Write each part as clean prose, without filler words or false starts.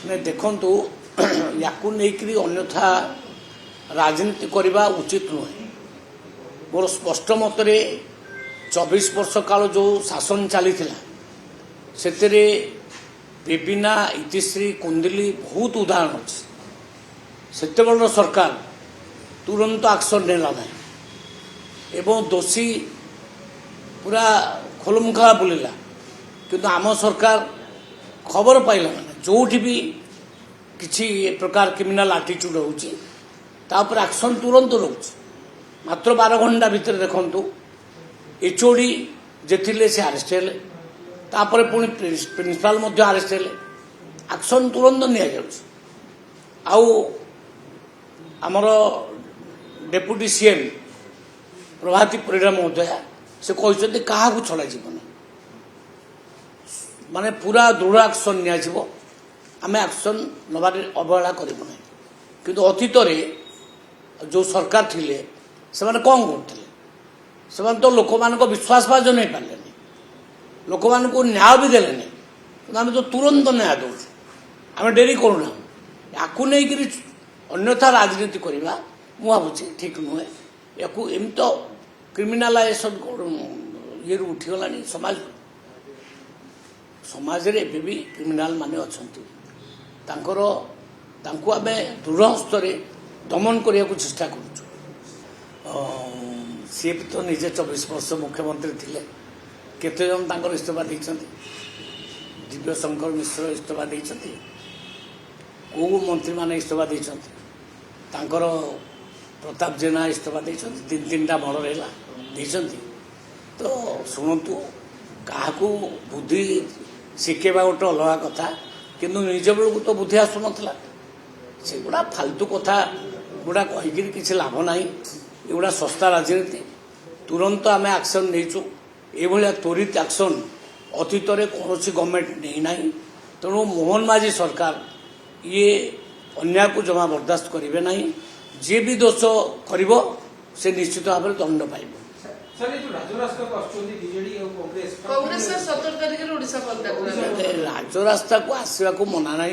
देखु या अन्यथा राजनीति करने उचित नुहे। मोर स्पष्ट मतरे 24 वर्ष काल जो शासन चली से बेबिना इतिश्री कुंदिली बहुत उदाहरण अच्छे। सेते सरकार तुरंत एक्शन नेला ना एवं दोषी पूरा खोलमुखा बुलिला किंतु आम सरकार खबर पाइला माने जो भी किसी प्रकार क्रिमिनाल आटीट्यूड होची तापर एक्शन तुरंत रोच मात्र 12 घंटा भितर देखंतु एचओडी जेथिले से अरेस्ट हेले तापर पुणी प्रिंसिपाल मध्य अरेस्ट हेले एक्शन तुरंत निया जाउछ। आउ आमर डेप्यूटी सीएम प्रभाती परिड़ा महोदया से कहते क्या छड़ा जीवन माने पूरा दृढ़ एक्शन नियाजिबो आमे एक्शन नबार अवहेला करिबो नै किंतु अतीत जो सरकार थिले से माने कौन करथिले से माने तो लोक मान को विश्वास भाजन नहीं पारे लोक मान को न्याय भी देले नहीं आम तो तुरंत न्याय दौ आम डेरी करूना या नहीं अन्यथा राजनीति करवा मु भावुची ठीक नुहे या एम तो क्रिमिनालाइजेशन ये उठीगला समाज समाज रे भी क्रिमिनाल माने अछंती तांकर तांको आमे दृढ़ हस्तर दमन करने को चेष्टा करूँ। सी तो निजे 24 वर्ष मुख्यमंत्री थिले केते जन तांकर इस्तीफा देइछंती दिव्य शंकर मिश्र इस्तीफा देइछंती को मंत्री माने इस्तीफा देइछंती तांकर प्रताप जेना इस्तीफा देइछंती 3-3टा मर रहला देइछंती। तो शुणु क्या बुद्धि शिखेबा गोटे अलग कथा किंतु निज बेलू तो बुद्धि आसु नाला से गुड़ा फालतू कथा गुड़ा कहीकि किसी लाभ ना एगुड़ा सस्ता राजनीति तुरंत आम एक्शन नहींचु ये त्वरित एक्शन अतीत कौन गवर्नमेंट नहीं ना तेणु मोहन माझी सरकार ये अन्याय को जमा बर्दाश्त करेंगे ना जी भी दोष कर निश्चित भाव में दंड पाइब। राजरास्ता को आसवा को मना ना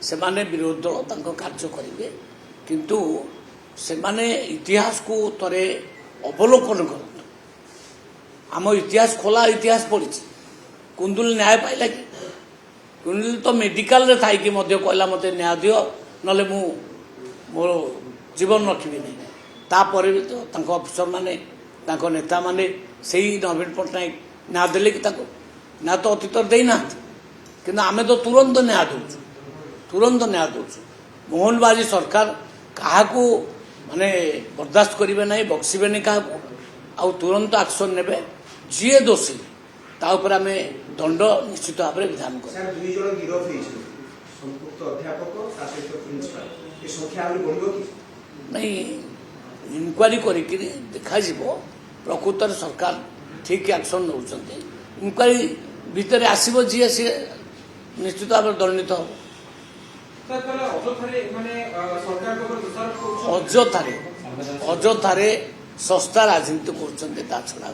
से माने विरोध दल तांको कार्य करेंगे किंतु से माने इतिहास को थरे अवलोकन करते आम इतिहास खोला इतिहास पड़ी कुंदुल न्याय पाइला कि कुंदुल तो मेडिकल रे थाई कि मध्य कहला मते न्याय दियो नले मु मोर जीवन रखिबि नहीं तापर भी तो तांको अफिसर माने तांको नेता माने सेही नवीन पट्टनायक न्याय देले कि ताको ना तो अतीत दे ना कि आमे तो तुरंत न्याय दौचु मोहन बाजी सरकार क्या माने बर्दाश्त करेंगे ना बक्सबे नहीं क्या आउ तुरंत एक्शन ने जी दोषी तापर आम दंड निश्चित भाव में विधान कर नहीं इनक्वारी करी देखा प्रकृत सरकार ठीक एक्शन नौ इनक्वारी भितर आसब जी सी निश्चित भाव में दंडित हो। अजोथारे सस्ता राजनीति कर छड़ा।